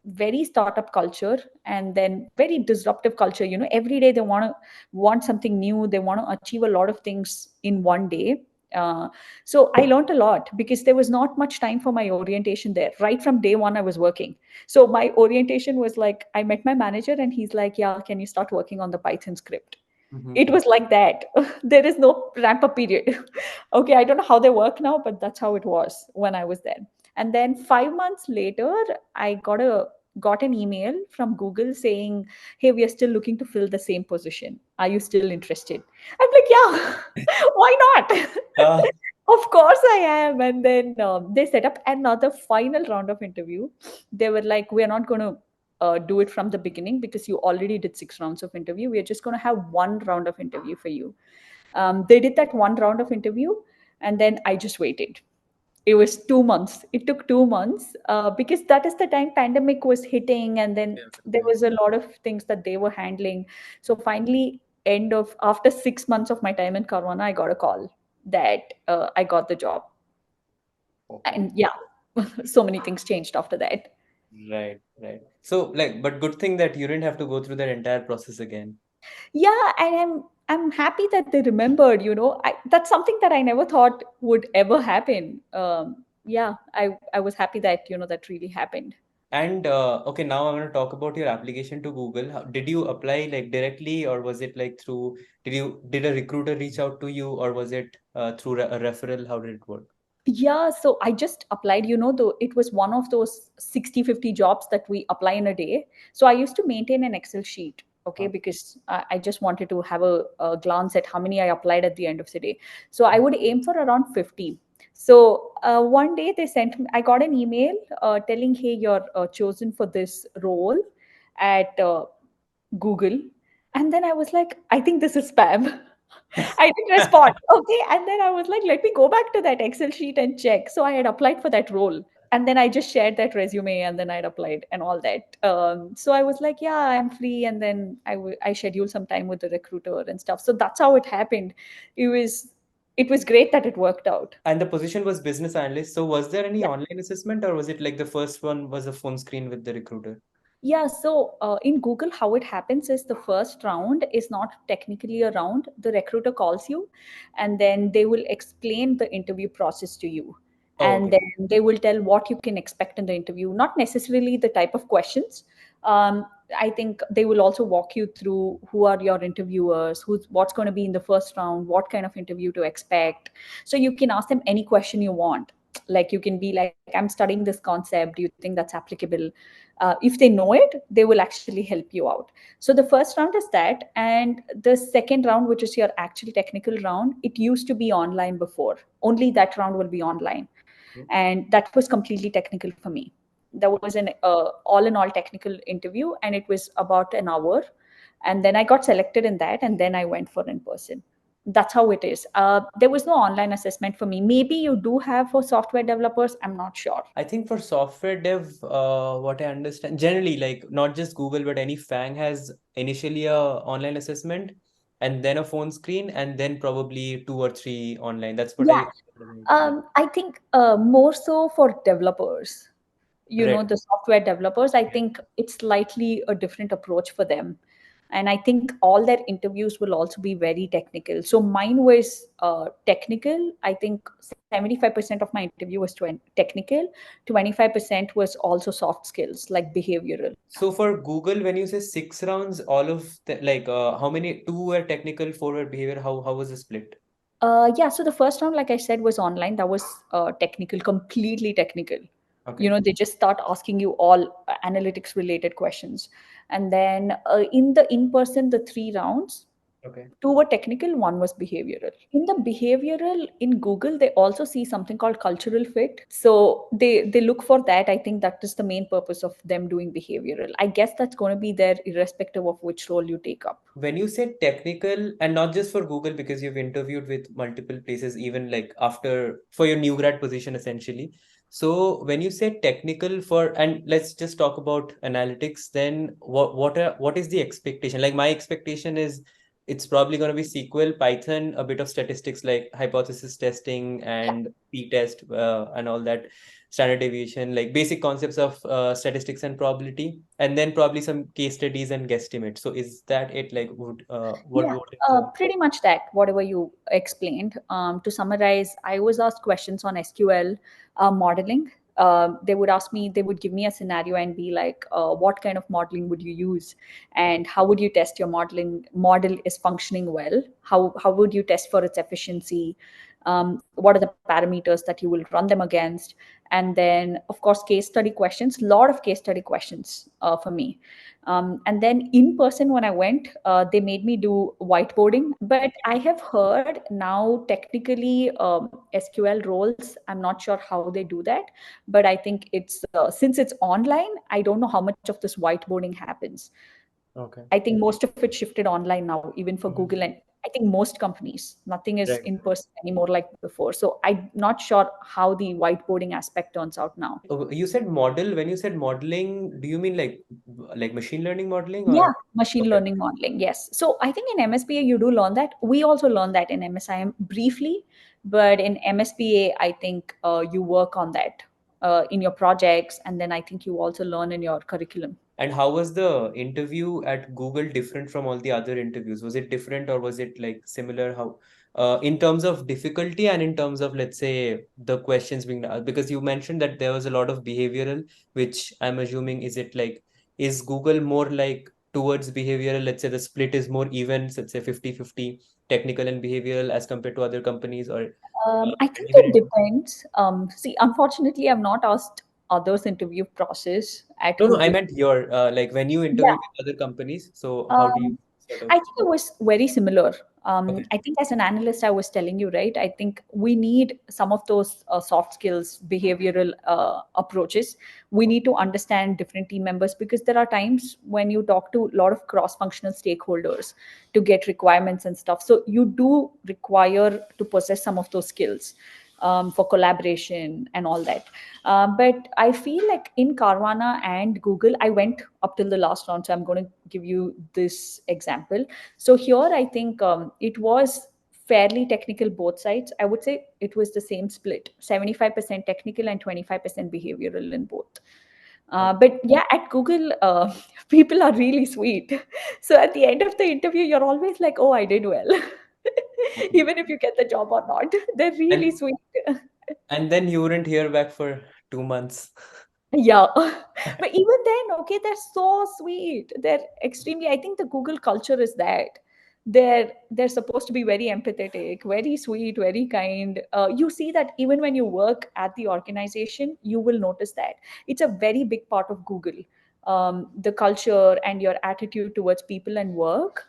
very startup culture, and then very disruptive culture. Every day they want something new. They want to achieve a lot of things in one day. So I learned a lot because there was not much time for my orientation there. Right from day one, I was working. So my orientation was like, I met my manager and he's like, yeah, can you start working on the Python script? Mm-hmm. It was like that. There is no ramp up period. Okay, I don't know how they work now, but that's how it was when I was there. And then 5 months later, I got an email from Google saying, hey, we are still looking to fill the same position. Are you still interested? I'm like, yeah, why not? Uh, Of course I am. And then they set up another final round of interview. They were like, we're not going to do it from the beginning because you already did 6 rounds of interview. We're just going to have one round of interview for you. They did that one round of interview, and then I just waited. It was 2 months. It took 2 months because that is the time pandemic was hitting, and then there was a lot of things that they were handling. So finally, end of after 6 months of my time in Carvana, I got a call that I got the job, okay. and yeah, so many things changed after that. Right, right. So, like, but good thing that you didn't have to go through that entire process again. Yeah, and I'm happy that they remembered. That's something that I never thought would ever happen. Yeah, I was happy that that really happened. And okay, now I want to talk about your application to Google. Did you apply like directly, or was it like through, did a recruiter reach out to you, or was it through a referral? How did it work? Yeah, so I just applied, though it was one of those 60-50 jobs that we apply in a day. So I used to maintain an Excel sheet, okay, Huh. because I just wanted to have a glance at how many I applied at the end of the day. So I would aim for around 50. So one day they sent me, I got an email telling, hey, you're chosen for this role at Google. And then I was like, I think this is spam. I didn't respond. Okay. And then I was like, let me go back to that Excel sheet and check. So I had applied for that role. And then I just shared that resume and then I'd applied and all that. So I was like, yeah, I'm free. And then I scheduled some time with the recruiter and stuff. So that's how it happened. It was it was great that it worked out. And the position was business analyst. So was there any Yeah. online assessment, or was it like the first one was a phone screen with the recruiter? Yeah, so in Google, how it happens is the first round is not technically a round. The recruiter calls you, and then they will explain the interview process to you. Oh, And okay. then they will tell what you can expect in the interview, not necessarily the type of questions. Um, I think they will also walk you through who are your interviewers, what's going to be in the first round, what kind of interview to expect. So you can ask them any question you want. Like you can be like, I'm studying this concept. Do you think that's applicable? If they know it, they will actually help you out. So the first round is that, and the second round, which is your actual technical round, it used to be online before. Only that round will be online, and that was completely technical for me. That was an all in all technical interview, and it was about an hour. And then I got selected in that, and then I went for in person. That's how it is. There was no online assessment for me. Maybe you do have for software developers, I'm not sure. I think for software dev, what I understand, generally, like not just Google, but any FANG has initially a online assessment and then a phone screen and then probably two or three online. That's what Yeah, I. I think more so for developers, Right. the software developers. I think it's slightly a different approach for them. And I think all their interviews will also be very technical. So mine was technical. I think 75% of my interview was technical, 25% was also soft skills like behavioral. So for Google, when you say 6 rounds, all of the like how many, two were technical, four were behavior, how was the split? Yeah, so the first round, like I said, was online. That was technical, completely technical. You Okay. know, they just start asking you all analytics related questions. And then in the in person, the 3 rounds, Okay. two were technical, one was behavioral. In the behavioral, in Google, they also see something called cultural fit. So they look for that. I think that is the main purpose of them doing behavioral. I guess that's going to be there irrespective of which role you take up. When you say technical, and not just for Google, because you've interviewed with multiple places, even like after for your new grad position, essentially. So when you say technical for, and let's just talk about analytics, then what is the expectation? Like my expectation is it's probably going to be SQL, Python, a bit of statistics like hypothesis testing Yeah. and p-test and all that standard deviation, like basic concepts of statistics and probability, and then probably some case studies and guesstimate. So is that it? Like, Yeah, what is the pretty much that, whatever you explained. To summarize, I was asked questions on SQL modeling. They would ask me, they would give me a scenario and be like, what kind of modeling would you use? And how would you test your modeling model is functioning well? How would you test for its efficiency? What are the parameters that you will run them against? And then, of course, case study questions, a lot of case study questions for me. And then in person, when I went, they made me do whiteboarding. But I have heard now, technically, SQL roles, I'm not sure how they do that. But I think it's, since it's online, I don't know how much of this whiteboarding happens. okay? I think most of it shifted online now, even for Mhm. Google. And I think most companies, nothing is Right. in person anymore like before. So I'm not sure how the whiteboarding aspect turns out now. Oh, you said model. When you said modeling, do you mean like machine learning modeling Yeah, or machine okay? learning modeling. Yes. So I think in MSBA you do learn that. We also learn that in MSIM briefly, but in MSBA I think you work on that in your projects, and then I think you also learn in your curriculum. And how was the interview at Google different from all the other interviews? Was it different or was it like similar? How, in terms of difficulty and in terms of, let's say, the questions being asked? Because you mentioned that there was a lot of behavioral, which I'm assuming is it like, is Google more like towards behavioral? Let's say the split is more even, so let's say 50-50 technical and behavioral as compared to other companies or I think even it in. depends. See, unfortunately, I've not asked others' interview process at No, no, I Google. meant your like when you Yeah. interviewed with other companies. So how do you Um, sort of I think it was very similar. okay? I think as an analyst, I was telling you, right? I think we need some of those soft skills, behavioral approaches. We need to understand different team members, because there are times when you talk to a lot of cross-functional stakeholders to get requirements and stuff. So you do require to possess some of those skills for collaboration and all that. But I feel like in Carvana and Google, I went up till the last round. So I'm going to give you this example. So here, I think it was fairly technical both sides. I would say it was the same split, 75% technical and 25% behavioral in both. But yeah, at Google, people are really sweet. So at the end of the interview, you're always like, oh, I did well. Okay. Even if you get the job or not, they're really And sweet. and then you wouldn't hear back for 2 months. Yeah. But even then, okay, they're so sweet. They're extremely, I think the Google culture is that they're supposed to be very empathetic, very sweet, very kind. You see that even when you work at the organization, you will notice that. It's a very big part of Google. The culture and your attitude towards people and work,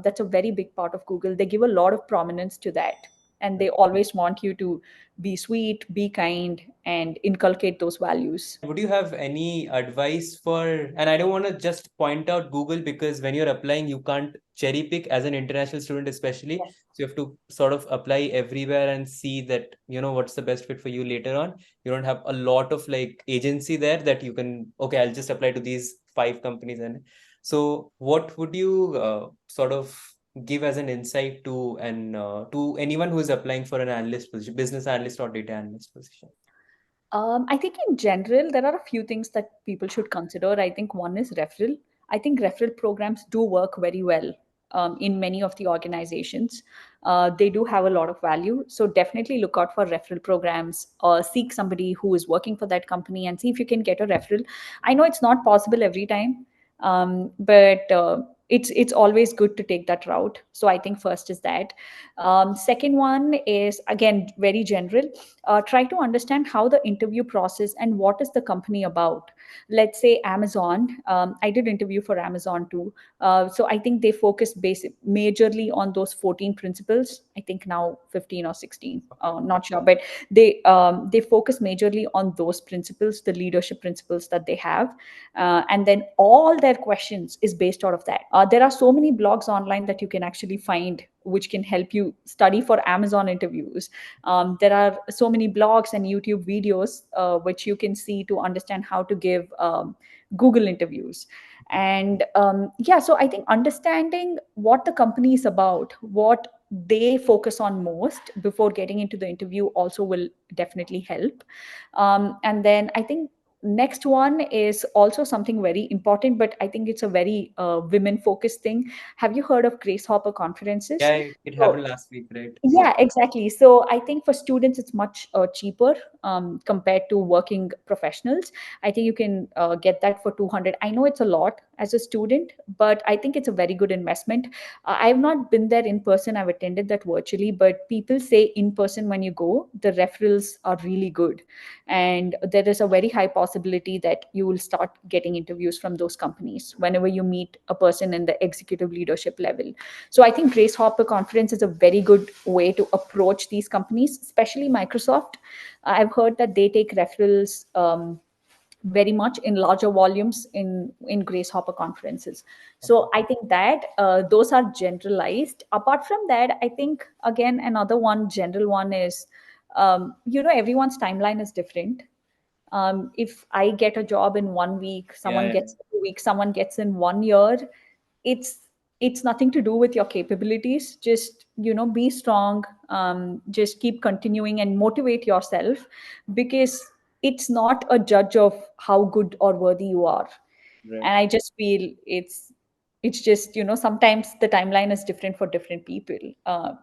that's a very big part of Google. They give a lot of prominence to that. And they always want you to be sweet, be kind, and inculcate those values. Would you have any advice for, and I don't want to just point out Google because when you're applying, you can't cherry pick as an international student, especially. Yes. So you have to sort of apply everywhere and see that, what's the best fit for you later on. You don't have a lot of like agency there that you can, okay, I'll just apply to these 5 companies. And so what would you sort of give as an insight to and to anyone who is applying for an analyst position, business analyst or data analyst position? I think in general, there are a few things that people should consider. I think one is referral. I think referral programs do work very well in many of the organizations. They do have a lot of value. So definitely look out for referral programs, or seek somebody who is working for that company and see if you can get a referral. I know it's not possible every time, but it's always good to take that route. So I think first is that. Second one is again very general. Try to understand how the interview process and what is the company about. Let's say Amazon. I did interview for Amazon too. So I think they focus majorly on those 14 principles. I think now 15 or 16, not sure, but they focus majorly on those principles, the leadership principles that they have, and then all their questions is based out of that. There are so many blogs online that you can actually find which can help you study for Amazon interviews. There are so many blogs and YouTube videos which you can see to understand how to give Google interviews. And yeah, so I think understanding what the company is about, what they focus on most before getting into the interview also will definitely help. And then I think next one is also something very important, but I think it's a very women focused thing. Have you heard of Grace Hopper conferences? Yeah, it So happened last week, right? yeah, exactly. So I think for students, it's much cheaper compared to working professionals. I think you can get that for 200. I know it's a lot as a student, but I think it's a very good investment. I've not been there in person. I've attended that virtually, but people say in person when you go, the referrals are really good. And there is a very high possibility that you will start getting interviews from those companies whenever you meet a person in the executive leadership level. So I think Grace Hopper conference is a very good way to approach these companies, especially Microsoft. I've heard that they take referrals very much in larger volumes in Grace Hopper conferences. So I think that those are generalized. Apart from that, I think again another one general one is everyone's timeline is different. If I get a job in 1 week, someone Yeah, gets 2 weeks, someone gets in 1 year, it's it's nothing to do with your capabilities. Just be strong, just keep continuing and motivate yourself, because it's not a judge of how good or worthy you are. right. And I just feel it's just sometimes the timeline is different for different people.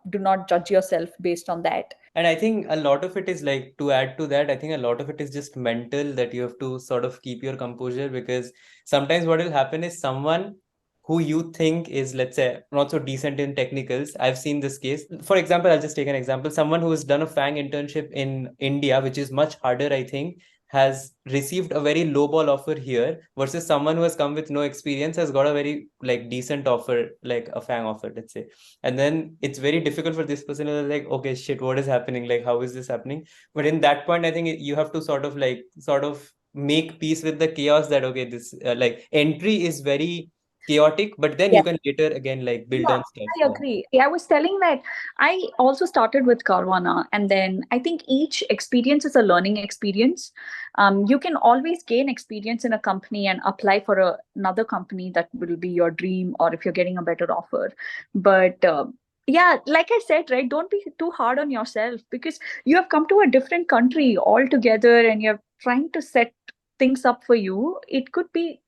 Do not judge yourself based on that. And I think a lot of it is like, to add to that, I think a lot of it is just mental, that you have to sort of keep your composure, because sometimes what will happen is someone who you think is, let's say, not so decent in technicals. I've seen this case. For example, I'll just take an example. Someone who has done a FANG internship in India, which is much harder, I think, has received a very low ball offer here, versus someone who has come with no experience has got a very like decent offer, like a FANG offer, let's say. And then it's very difficult for this person to like, okay, shit, what is happening, like how is this happening? But in that point, I think you have to sort of make peace with the chaos, that okay, this like entry is very chaotic, but then you can later again like build Yeah, on stuff. I Yeah. agree. Yeah, I was telling that I also started with Carvana, and then I think each experience is a learning experience. You can always gain experience in a company and apply for another company that will be your dream, or if you're getting a better offer. But yeah, like I said, right, don't be too hard on yourself, because you have come to a different country altogether and you're trying to set things up for you. It could be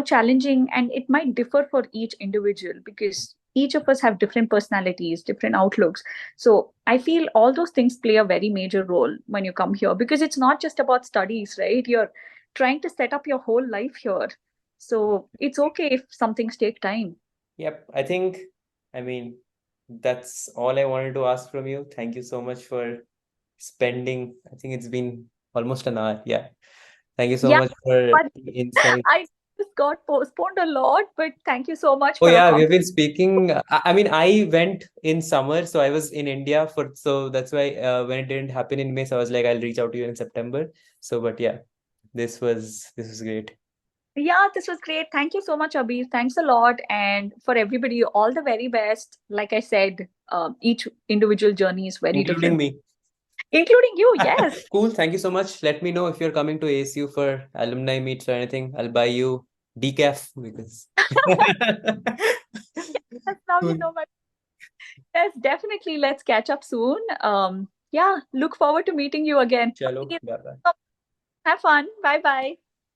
challenging, and it might differ for each individual, because each of us have different personalities, different outlooks. So I feel all those things play a very major role when you come here, because it's not just about studies, right? You're trying to set up your whole life here. So it's okay if some things take time. Yep. I think, I mean, that's all I wanted to ask from you. Thank you so much for spending, I think it's been almost an hour. Yeah. Thank you so Yeah, much for but the insight. I just got postponed a lot, but thank you so much Oh for yeah, we've accommodating. been speaking. I mean, I went in summer, so I was in India for, so that's why when it didn't happen in May, so I was like, I'll reach out to you in September. So, but yeah, this was great. Yeah, this was great. Thank you so much, Abir. Thanks a lot. And for everybody, all the very best. Like I said, each individual journey is very Including different, me. including you. Yes. Cool. Thank you so much. Let me know if you're coming to ASU for alumni meets or anything. I'll buy you decaf because. Yes, now you Cool. know. But yes, definitely. Let's catch up soon. Yeah, look forward to meeting you again. Chalo. Bye bye. Have fun. Bye bye.